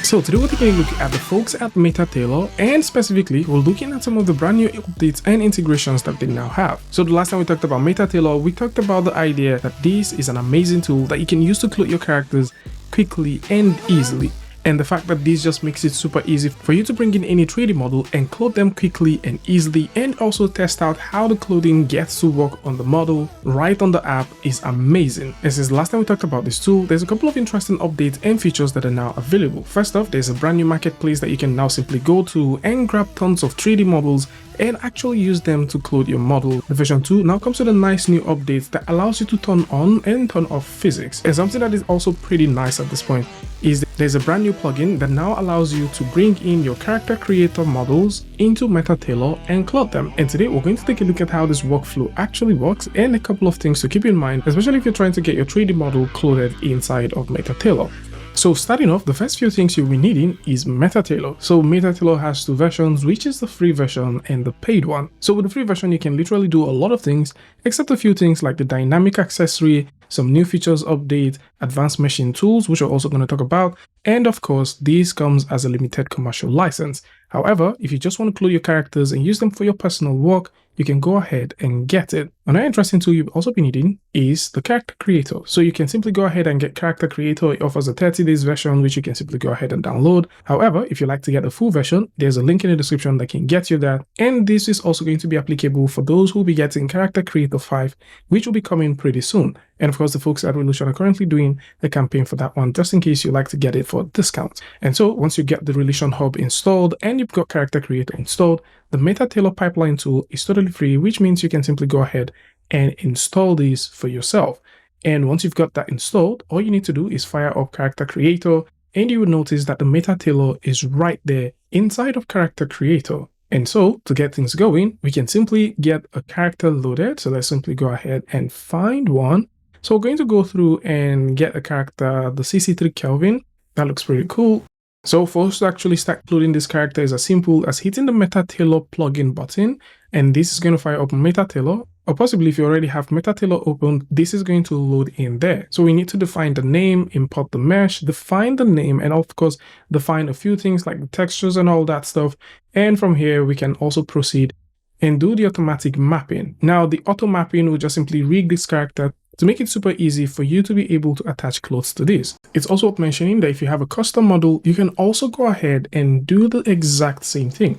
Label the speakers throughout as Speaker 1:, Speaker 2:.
Speaker 1: So today we're taking a look at the folks at MetaTailor, and specifically we're looking at some of the brand new updates and integrations that they now have. So the last time we talked about MetaTailor, we talked about the idea that this is an amazing tool that you can use to clone your characters quickly and easily. And the fact that this just makes it super easy for you to bring in any 3D model and clone them quickly and easily, and also test out how the clothing gets to work on the model right on the app is amazing. And since the last time we talked about this tool, there's a couple of interesting updates and features that are now available. First off, there's a brand new marketplace that you can now simply go to and grab tons of 3D models and actually use them to clone your model. The version 2 now comes with a nice new update that allows you to turn on and turn off physics. And something that is also pretty nice at this point is there's a brand new plugin that now allows you to bring in your character creator models into MetaTailor and clone them. And today we're going to take a look at how this workflow actually works and a couple of things to keep in mind, especially if you're trying to get your 3D model cloned inside of MetaTailor. So starting off, the first few things you'll be needing is MetaTailor. So MetaTailor has two versions, which is the free version and the paid one. So with the free version, you can literally do a lot of things, except a few things like the dynamic accessory, some new features update, advanced meshing tools, which we're also going to talk about. And of course, this comes as a limited commercial license. However, if you just want to clone your characters and use them for your personal work, you can go ahead and get it. Another interesting tool you'll also be needing is the character creator. So you can simply go ahead and get character creator. It offers a 30 days version, which you can simply go ahead and download. However, if you like to get a full version, there's a link in the description that can get you that. And this is also going to be applicable for those who will be getting character creator 5, which will be coming pretty soon. And of course, the folks at Realtime are currently doing a campaign for that one, just in case you like to get it for a discount. And so once you get the Relation Hub installed and you've got character creator installed, the MetaTailor pipeline tool is totally free, which means you can simply go ahead and install this for yourself. And once you've got that installed, all you need to do is fire up character creator, and you will notice that the MetaTailor is right there inside of character creator. And so to get things going, we can simply get a character loaded. So let's simply go ahead and find one. So we're going to go through and get a character, the CC3 Kelvin. That looks pretty cool. So for us to actually start loading this character is as simple as hitting the MetaTailor plugin button, and this is going to fire up MetaTailor, or possibly if you already have MetaTailor open, this is going to load in there. So we need to define the name, import the mesh, define the name, and of course define a few things like the textures and all that stuff. And from here we can also proceed and do the automatic mapping. Now the auto mapping will just simply rig this character to make it super easy for you to be able to attach clothes to this. It's also worth mentioning that if you have a custom model, you can also go ahead and do the exact same thing.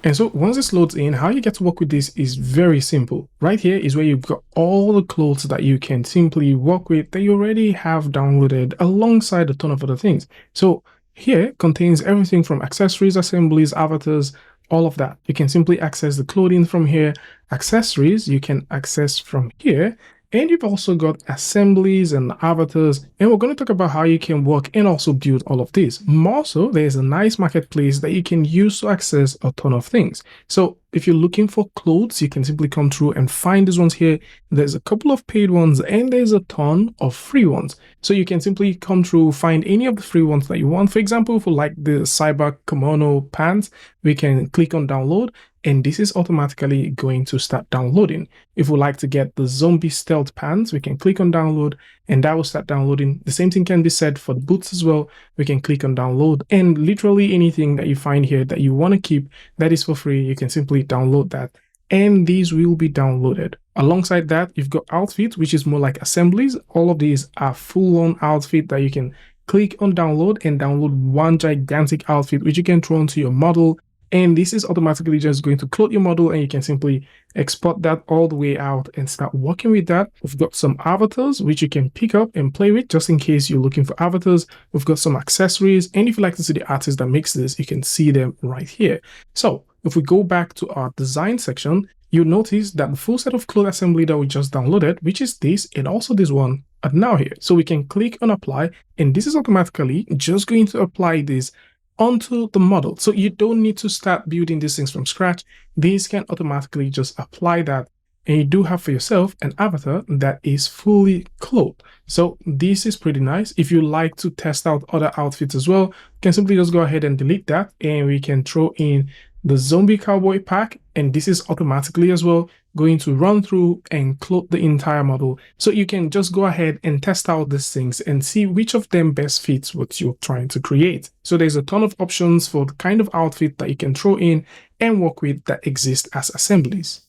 Speaker 1: And so once this loads in, how you get to work with this is very simple. Right here is where you've got all the clothes that you can simply work with that you already have downloaded alongside a ton of other things. So here contains everything from accessories, assemblies, avatars, all of that. You can simply access the clothing from here. Accessories you can access from here. And you've also got assemblies and avatars, and we're going to talk about how you can work and also build all of this. More so, there's a nice marketplace that you can use to access a ton of things. So if you're looking for clothes, you can simply come through and find these ones here. There's a couple of paid ones and there's a ton of free ones. So you can simply come through, find any of the free ones that you want. For example, for like the cyber kimono pants, we can click on download, and this is automatically going to start downloading. If we like to get the zombie stealth pants, we can click on download and that will start downloading. The same thing can be said for the boots as well. We can click on download, and literally anything that you find here that you want to keep that is for free, you can simply download that, and these will be downloaded. Alongside that, you've got outfits, which is more like assemblies. All of these are full-on outfit that you can click on download and download one gigantic outfit, which you can throw onto your model. And this is automatically just going to clone your model, and you can simply export that all the way out and start working with that. We've got some avatars, which you can pick up and play with just in case you're looking for avatars. We've got some accessories, and if you like to see the artist that makes this, you can see them right here. So if we go back to our design section, you'll notice that the full set of clothes assembly that we just downloaded, which is this and also this one, are now here. So we can click on apply, and this is automatically just going to apply this onto the model. So you don't need to start building these things from scratch. These can automatically just apply that, and you do have for yourself an avatar that is fully clothed. So this is pretty nice. If you like to test out other outfits as well, you can simply just go ahead and delete that, and we can throw in the zombie cowboy pack, and this is automatically as well going to run through and clone the entire model. So you can just go ahead and test out these things and see which of them best fits what you're trying to create. So there's a ton of options for the kind of outfit that you can throw in and work with that exist as assemblies.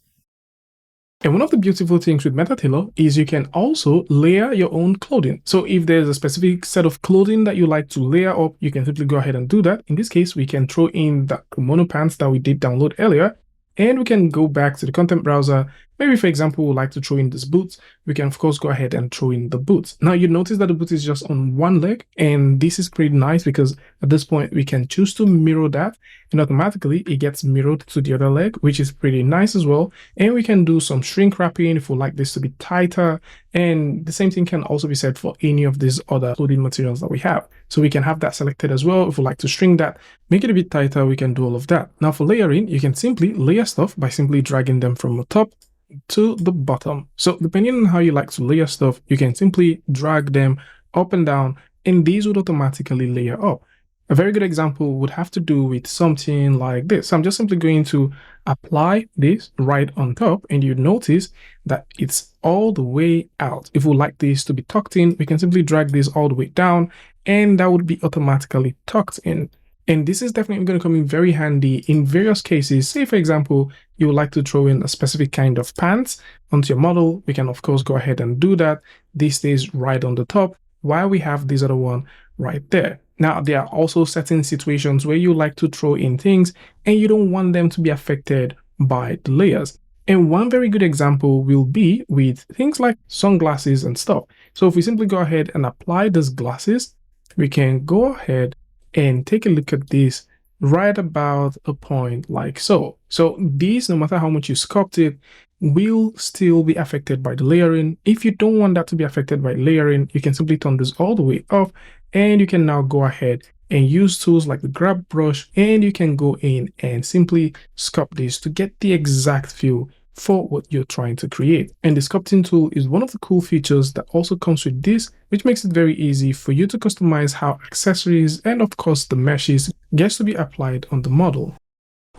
Speaker 1: And one of the beautiful things with MetaTailor is you can also layer your own clothing. So if there's a specific set of clothing that you like to layer up, you can simply go ahead and do that. In this case, we can throw in the kimono pants that we did download earlier, and we can go back to the content browser. Maybe, for example, we like to throw in this boots. We can, of course, go ahead and throw in the boots. Now, you notice that the boot is just on one leg, and this is pretty nice because at this point, we can choose to mirror that, and automatically it gets mirrored to the other leg, which is pretty nice as well. And we can do some shrink wrapping if we like this to be tighter. And the same thing can also be said for any of these other clothing materials that we have. So we can have that selected as well. If we like to shrink that, make it a bit tighter, we can do all of that. Now for layering, you can simply layer stuff by simply dragging them from the top to the bottom. So depending on how you like to layer stuff, you can simply drag them up and down, and these would automatically layer up. A very good example would have to do with something like this. So I'm just simply going to apply this right on top, and you notice that it's all the way out. If we like this to be tucked in, we can simply drag this all the way down, and that would be automatically tucked in. And this is definitely going to come in very handy in various cases. Say, for example, you would like to throw in a specific kind of pants onto your model. We can, of course, go ahead and do that. This stays right on the top while we have this other one right there. Now, there are also certain situations where you like to throw in things and you don't want them to be affected by the layers. And one very good example will be with things like sunglasses and stuff. So if we simply go ahead and apply these glasses, we can go ahead and take a look at this right about a point like so. So these, no matter how much you sculpt it, will still be affected by the layering. If you don't want that to be affected by layering, you can simply turn this all the way off, and you can now go ahead and use tools like the grab brush, and you can go in and simply sculpt this to get the exact feel for what you're trying to create. And the sculpting tool is one of the cool features that also comes with this, which makes it very easy for you to customize how accessories and of course the meshes gets to be applied on the model.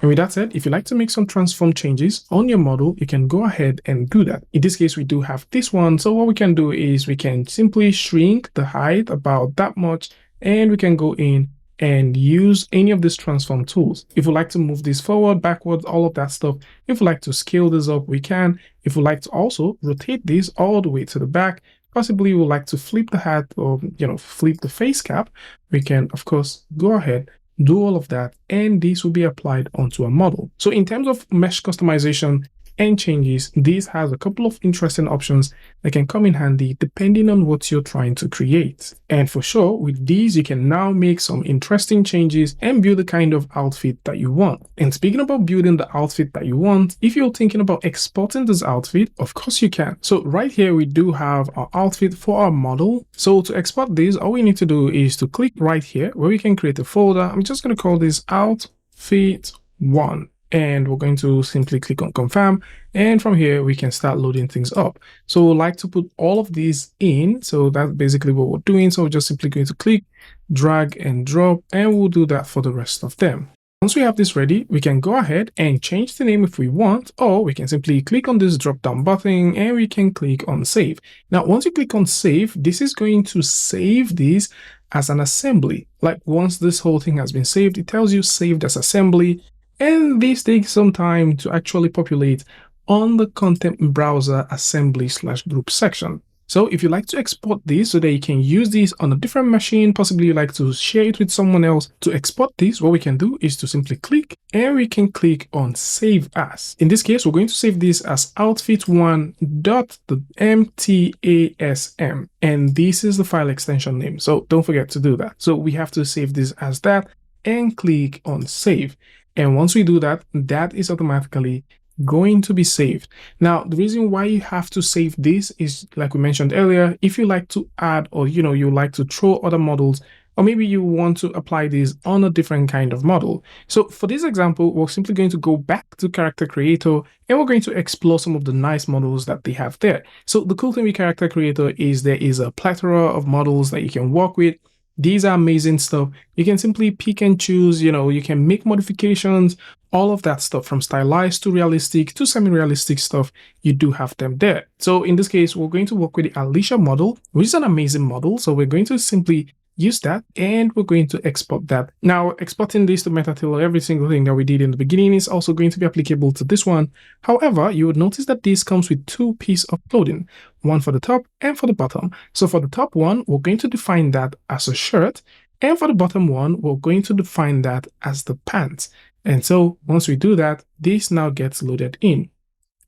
Speaker 1: And with that said, if you like to make some transform changes on your model, you can go ahead and do that. In this case, we do have this one. So what we can do is we can simply shrink the height about that much, and we can go in and use any of these transform tools. If we like to move this forward, backward, all of that stuff, if we like to scale this up, we can. If we like to also rotate this all the way to the back, possibly we would like to flip the hat or, flip the face cap, we can, of course, go ahead, do all of that, and this will be applied onto a model. So in terms of mesh customization and changes, this has a couple of interesting options that can come in handy depending on what you're trying to create. And for sure, with these, you can now make some interesting changes and build the kind of outfit that you want. And speaking about building the outfit that you want, if you're thinking about exporting this outfit, of course you can. So right here, we do have our outfit for our model. So to export this, all we need to do is to click right here where we can create a folder. I'm just going to call this outfit 1. And we're going to simply click on confirm. And from here, we can start loading things up. So we'd like to put all of these in. So that's basically what we're doing. So we're just simply going to click, drag and drop, and we'll do that for the rest of them. Once we have this ready, we can go ahead and change the name if we want, or we can simply click on this drop down button and we can click on save. Now, once you click on save, this is going to save this as an assembly. Like once this whole thing has been saved, it tells you saved as assembly. And this takes some time to actually populate on the content browser assembly/group section. So if you like to export this so that you can use this on a different machine, possibly you like to share it with someone else, to export this, what we can do is to simply click and we can click on save as. In this case, we're going to save this as outfit1.mtasm, and this is the file extension name. So don't forget to do that. So we have to save this as that and click on save. And once we do that, that is automatically going to be saved. Now, the reason why you have to save this is, like we mentioned earlier, if you like to add or, you like to throw other models, or maybe you want to apply this on a different kind of model. So for this example, we're simply going to go back to Character Creator and we're going to explore some of the nice models that they have there. So the cool thing with Character Creator is there is a plethora of models that you can work with. These are amazing stuff. You can simply pick and choose, you can make modifications all of that stuff from stylized to realistic to semi-realistic stuff, you do have them there. So in this case, we're going to work with the Alicia model, which is an amazing model. So we're going to simply use that and we're going to export that. Now, exporting this to MetaTailor, every single thing that we did in the beginning is also going to be applicable to this one. However, you would notice that this comes with two pieces of clothing, one for the top and for the bottom. So for the top one, we're going to define that as a shirt. And for the bottom one, we're going to define that as the pants. And so once we do that, this now gets loaded in.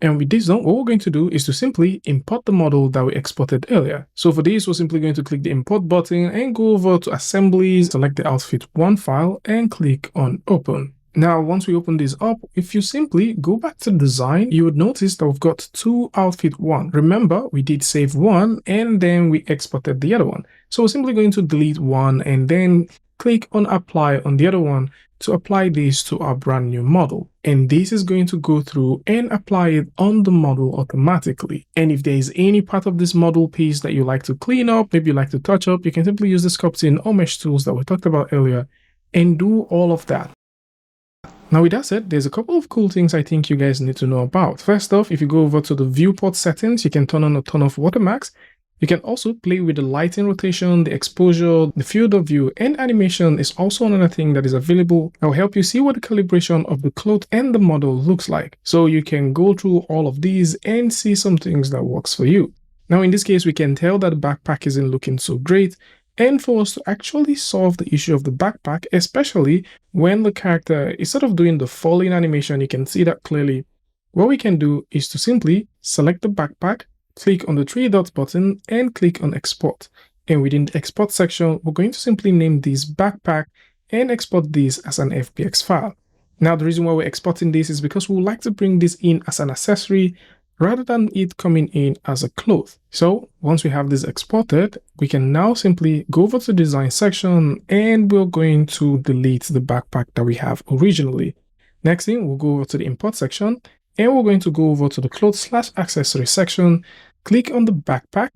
Speaker 1: And with this done, what we're going to do is to simply import the model that we exported earlier. So for this, we're simply going to click the import button and go over to assemblies, select the outfit 1 file and click on open. Now, once we open this up, if you simply go back to design, you would notice that we've got two outfit 1. Remember, we did save one and then we exported the other one. So we're simply going to delete one and then click on apply on the other one to apply this to our brand new model. And this is going to go through and apply it on the model automatically. And if there is any part of this model piece that you like to clean up, maybe you like to touch up, you can simply use the sculpting or mesh tools that we talked about earlier and do all of that. Now with that said, there's a couple of cool things I think you guys need to know about. First off, if you go over to the viewport settings, you can turn on or turn off watermarks. You can also play with the lighting rotation, the exposure, the field of view, and animation is also another thing that is available that will help you see what the calibration of the cloth and the model looks like. So you can go through all of these and see some things that works for you. Now in this case, we can tell that the backpack isn't looking so great. And for us to actually solve the issue of the backpack, especially when the character is sort of doing the falling animation, you can see that clearly. What we can do is to simply select the backpack, click on the 3 dots button and click on export. And within the export section, we're going to simply name this backpack and export this as an FBX file. Now, the reason why we're exporting this is because we would like to bring this in as an accessory rather than it coming in as a cloth. So once we have this exported, we can now simply go over to the design section and we're going to delete the backpack that we have originally. Next thing, we'll go over to the import section and we're going to go over to the clothes/accessory section, click on the backpack,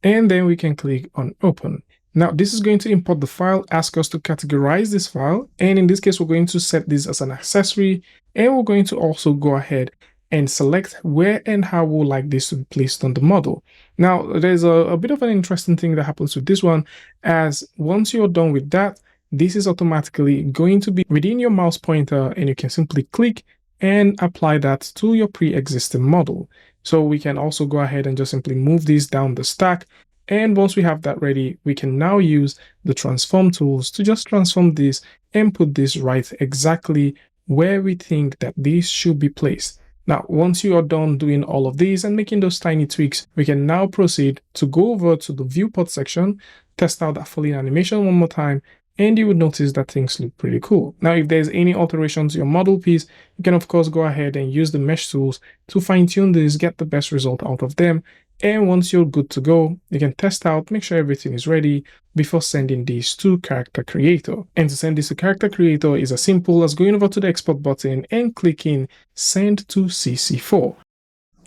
Speaker 1: and then we can click on open. Now, this is going to import the file, ask us to categorize this file. And in this case, we're going to set this as an accessory. And we're going to also go ahead and select where and how we would like this to be placed on the model. Now, there's a bit of an interesting thing that happens with this one, as once you're done with that, this is automatically going to be within your mouse pointer and you can simply click and apply that to your pre-existing model. So we can also go ahead and just simply move this down the stack. And once we have that ready, we can now use the transform tools to just transform this and put this right exactly where we think that this should be placed. Now, once you are done doing all of these and making those tiny tweaks, we can now proceed to go over to the viewport section, test out that falling animation one more time, and you would notice that things look pretty cool. Now, if there's any alterations to your model piece, you can of course go ahead and use the mesh tools to fine tune this, get the best result out of them. And once you're good to go, you can test out, make sure everything is ready before sending these to Character Creator. And to send this to Character Creator is as simple as going over to the export button and clicking send to CC4.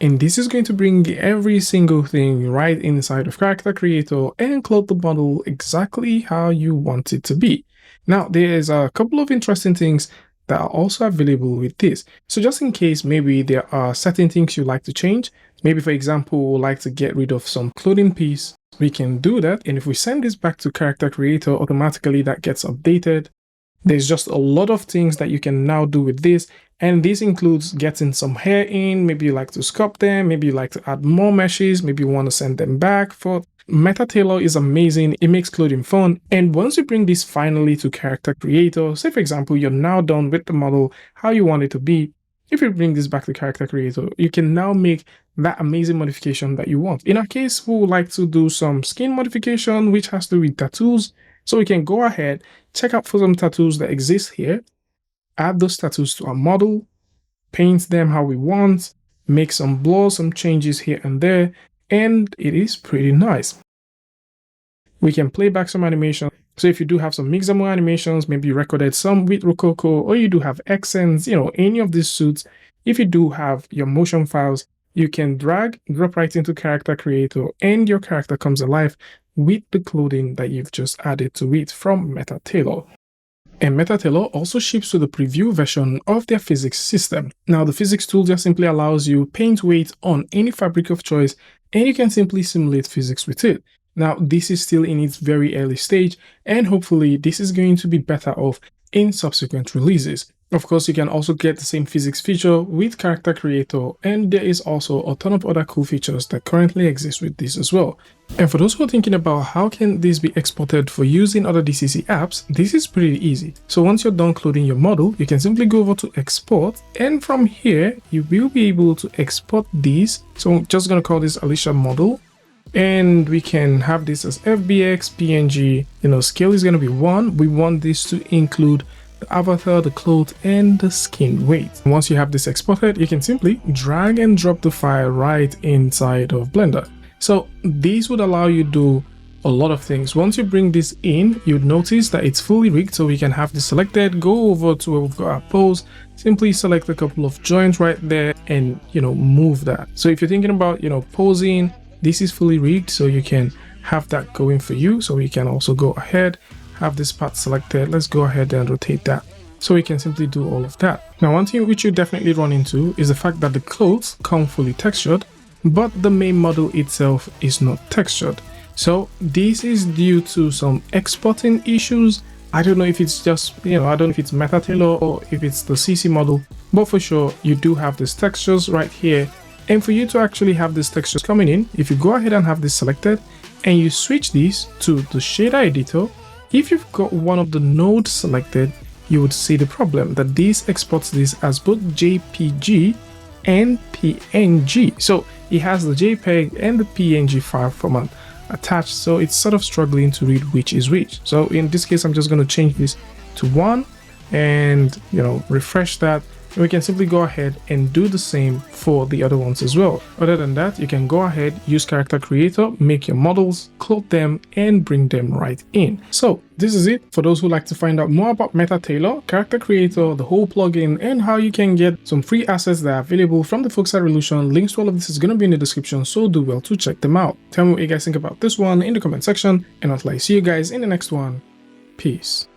Speaker 1: And this is going to bring every single thing right inside of Character Creator and clothe the model exactly how you want it to be. Now, there's a couple of interesting things that are also available with this. So just in case maybe there are certain things you like to change, maybe for example, we'd like to get rid of some clothing piece, we can do that. And if we send this back to Character Creator, automatically that gets updated. There's just a lot of things that you can now do with this. And this includes getting some hair in, maybe you like to sculpt them, maybe you like to add more meshes, maybe you want to send them back. For MetaTailor is amazing, it makes clothing fun. And once you bring this finally to Character Creator, say for example, you're now done with the model, how you want it to be. If you bring this back to Character Creator, you can now make that amazing modification that you want. In our case, we would like to do some skin modification, which has to do with tattoos. So we can go ahead, check out for some tattoos that exist here, add those tattoos to our model, paint them how we want, make some blurs, some changes here and there, and it is pretty nice. We can play back some animation. So if you do have some Mixamo animations, maybe you recorded some with Rococo, or you do have accents, any of these suits, if you do have your motion files, you can drag, drop right into Character Creator, and your character comes alive with the clothing that you've just added to it from MetaTailor. And MetaTailor also ships to the preview version of their physics system. Now, the physics tool just simply allows you paint weight on any fabric of choice, and you can simply simulate physics with it. Now, this is still in its very early stage, and hopefully this is going to be better off in subsequent releases. Of course, you can also get the same physics feature with Character Creator, and there is also a ton of other cool features that currently exist with this as well. And for those who are thinking about how can this be exported for use in other DCC apps, this is pretty easy. So once you're done cloning your model, you can simply go over to export, and from here, you will be able to export these. So I'm just going to call this Alicia model. And we can have this as FBX, PNG, scale is going to be 1. We want this to include the avatar, the clothes, and the skin weight. Once you have this exported, you can simply drag and drop the file right inside of Blender. So this would allow you to do a lot of things. Once you bring this in, you'd notice that it's fully rigged, so we can have this selected, go over to where we've got our pose, simply select a couple of joints right there and, move that. So if you're thinking about, posing, this is fully rigged, so you can have that going for you. So we can also go ahead, have this part selected. Let's go ahead and rotate that. So we can simply do all of that. Now, one thing which you definitely run into is the fact that the clothes come fully textured, but the main model itself is not textured. So this is due to some exporting issues. I don't know if it's just, I don't know if it's MetaTailor or if it's the CC model, but for sure you do have these textures right here. And for you to actually have these textures coming in, if you go ahead and have this selected and you switch these to the shader editor, if you've got one of the nodes selected, you would see the problem that this exports this as both JPG and PNG. So it has the JPEG and the PNG file format attached, so it's sort of struggling to read which is which. So in this case, I'm just going to change this to 1 and refresh that. We can simply go ahead and do the same for the other ones as well. Other than that, you can go ahead, use Character Creator, make your models, clone them, and bring them right in. So this is it. For those who like to find out more about MetaTailor, Character Creator, the whole plugin, and how you can get some free assets that are available from the folks at Realtime, links to all of this is going to be in the description, so do well to check them out. Tell me what you guys think about this one in the comment section, and until I see you guys in the next one, peace.